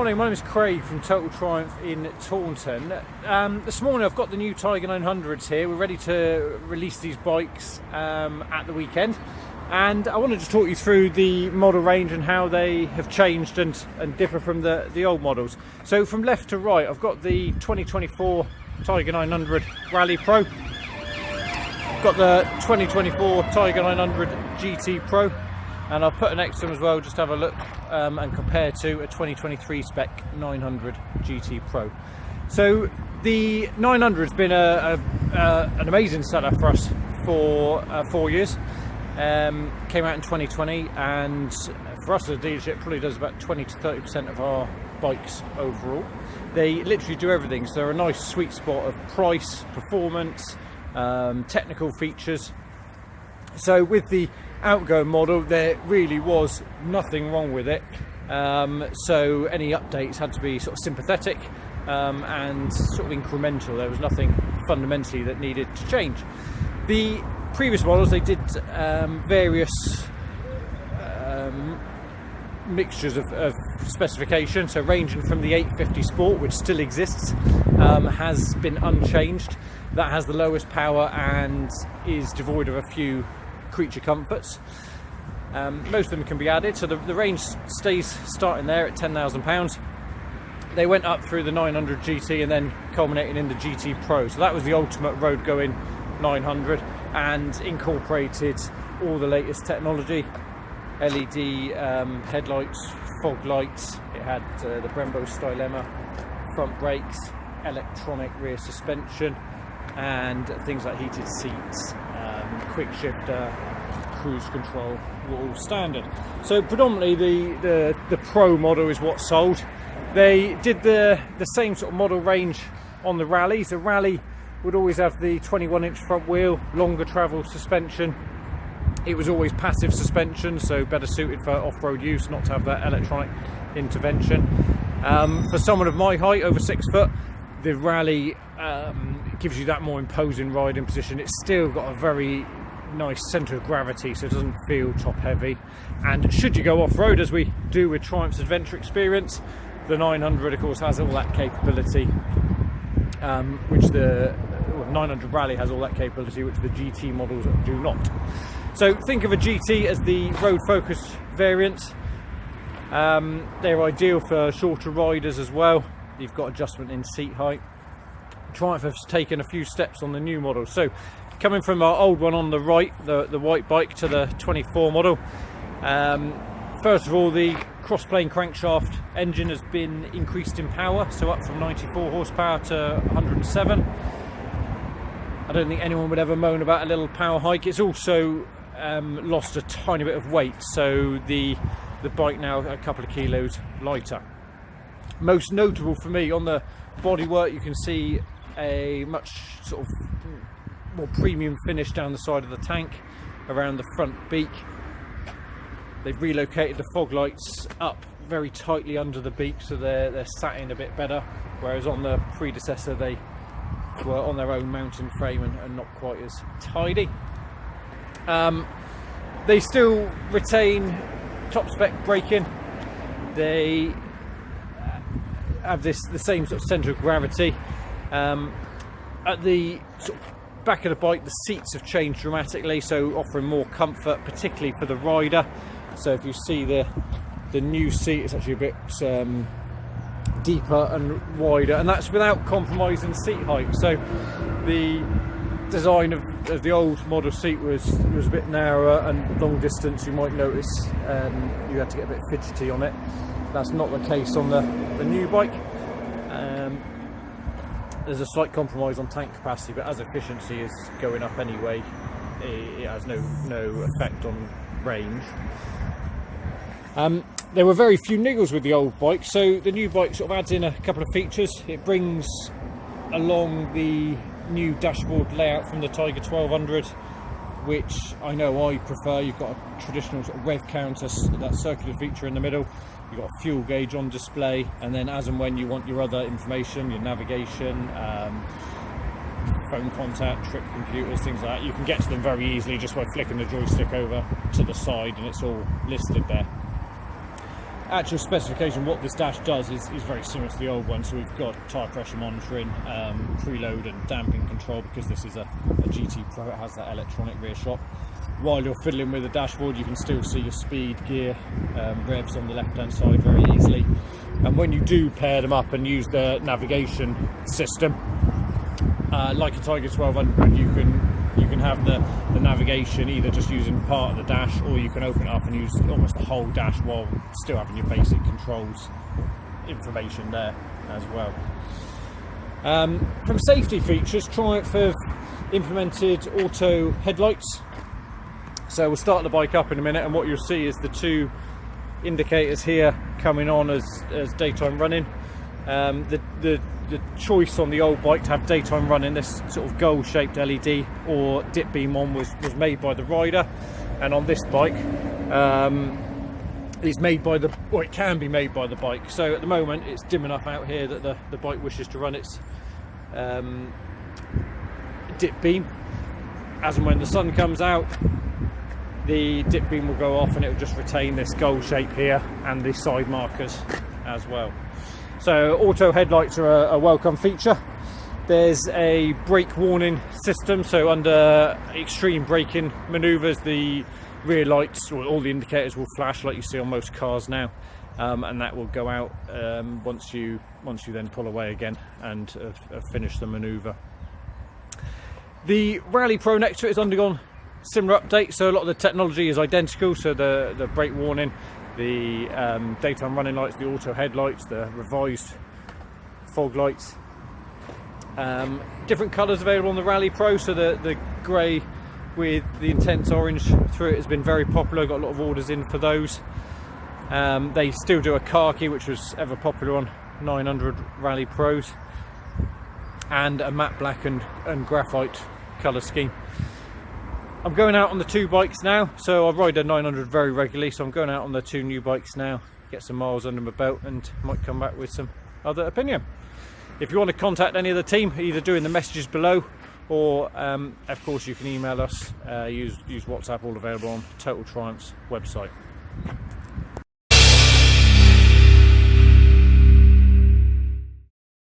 morning, my name is Craig from Total Triumph in Taunton. This morning I've got the new Tiger 900s here. We're ready to release these bikes at the weekend, and I wanted to talk you through the model range and how they have changed and differ from the old models. So from left to right, I've got the 2024 Tiger 900 Rally Pro. I've got the 2024 Tiger 900 GT Pro, and I'll put an next to them as well, just to have a look and compare to a 2023 spec 900 GT Pro. So the 900 has been an amazing seller for us for 4 years. Came out in 2020, and for us as a dealership, probably does about 20 to 30% of our bikes overall. They literally do everything, so they're a nice sweet spot of price, performance, technical features. So with the outgoing model, there really was nothing wrong with it, so any updates had to be sort of sympathetic and sort of incremental. There was nothing fundamentally that needed to change. The previous models, they did various mixtures of specification, so ranging from the 850 Sport, which still exists, has been unchanged. That has the lowest power and is devoid of a few creature comforts. Most of them can be added, so the range stays starting there at £10,000. They went up through the 900 GT and then culminating in the GT Pro, so that was the ultimate road going 900, and incorporated all the latest technology, LED headlights, fog lights. It had the Brembo Stylema front brakes, electronic rear suspension, and things like heated seats, quick shifter, cruise control were all standard. So predominantly the Pro model is what sold. They did the same sort of model range on the Rallys. The Rally would always have the 21-inch front wheel, longer travel suspension. It was always passive suspension, so better suited for off-road use, not to have that electronic intervention. For someone of my height, over 6 foot, the Rally gives you that more imposing riding position. It's still got a very nice centre of gravity, so it doesn't feel top heavy. And should you go off-road, as we do with Triumph's Adventure Experience, the 900 of course has all that capability, which the 900 Rally has all that capability, which the GT models do not. So think of a GT as the road focused variant. They're ideal for shorter riders as well. You've got adjustment in seat height. Triumph has taken a few steps on the new model. So coming from our old one on the right, the white bike, to the 24 model, first of all, the cross-plane crankshaft engine has been increased in power, so up from 94 horsepower to 107. I don't think anyone would ever moan about a little power hike. It's also lost a tiny bit of weight, so the bike now a couple of kilos lighter. Most notable for me, on the bodywork, you can see a much sort of more premium finish down the side of the tank, around the front beak. They've relocated the fog lights up very tightly under the beak, so they're sat in a bit better, whereas on the predecessor they were on their own mounting frame and not quite as tidy. They still retain top spec braking. They have the same sort of centre of gravity. At the sort of back of the bike, the seats have changed dramatically, so offering more comfort, particularly for the rider. So if you see the new seat, it's actually a bit deeper and wider, and that's without compromising seat height. So the design of the old model seat was a bit narrower, and long distance you might notice you had to get a bit fidgety on it. That's not the case on the new bike. There's a slight compromise on tank capacity, but as efficiency is going up anyway, it has no effect on range. There were very few niggles with the old bike, so the new bike sort of adds in a couple of features. It brings along the new dashboard layout from the Tiger 1200, which I know I prefer. You've got a traditional sort of rev counter, that circular feature in the middle. You've got a fuel gauge on display, and then as and when you want your other information, your navigation, phone contact, trip computers, things like that, you can get to them very easily just by flicking the joystick over to the side, and it's all listed there. actual specification, what this dash does is very similar to the old one. So we've got tyre pressure monitoring, preload and damping control, because this is a GT Pro. It has that electronic rear shock. While you're fiddling with the dashboard, you can still see your speed, gear, revs on the left hand side very easily. And when you do pair them up and use the navigation system, like a Tiger 1200, you can have the navigation either just using part of the dash, or you can open it up and use almost the whole dash while still having your basic controls information there as well. From safety features, Triumph have implemented auto headlights. So we'll start the bike up in a minute, and what you'll see is the two indicators here coming on as daytime running. The choice on the old bike to have daytime running, this sort of gold shaped LED or dip beam on, was made by the rider, and on this bike it's made by the, or it can be made by the bike. So at the moment it's dim enough out here that the bike wishes to run its dip beam. As and when the sun comes out, the dip beam will go off and it will just retain this gold shape here and the side markers as well. So auto headlights are a welcome feature. There's a brake warning system, so under extreme braking manoeuvres the rear lights or all the indicators will flash like you see on most cars now, and that will go out once you then pull away again and have finished the manoeuvre. The Rally Pro next to it has undergone similar updates, so a lot of the technology is identical. So the brake warning, the daytime running lights, the auto headlights, the revised fog lights. Different colours available on the Rally Pro, so the grey with the intense orange through it has been very popular. Got a lot of orders in for those. They still do a khaki, which was ever popular on 900 Rally Pros, and a matte black and graphite colour scheme. I'm going out on the two bikes now, so I ride a 900 very regularly, so I'm going out on the two new bikes now, get some miles under my belt, and might come back with some other opinion. If you want to contact any of the team, either do in the messages below, or of course you can email us, use WhatsApp, all available on Total Triumph's website.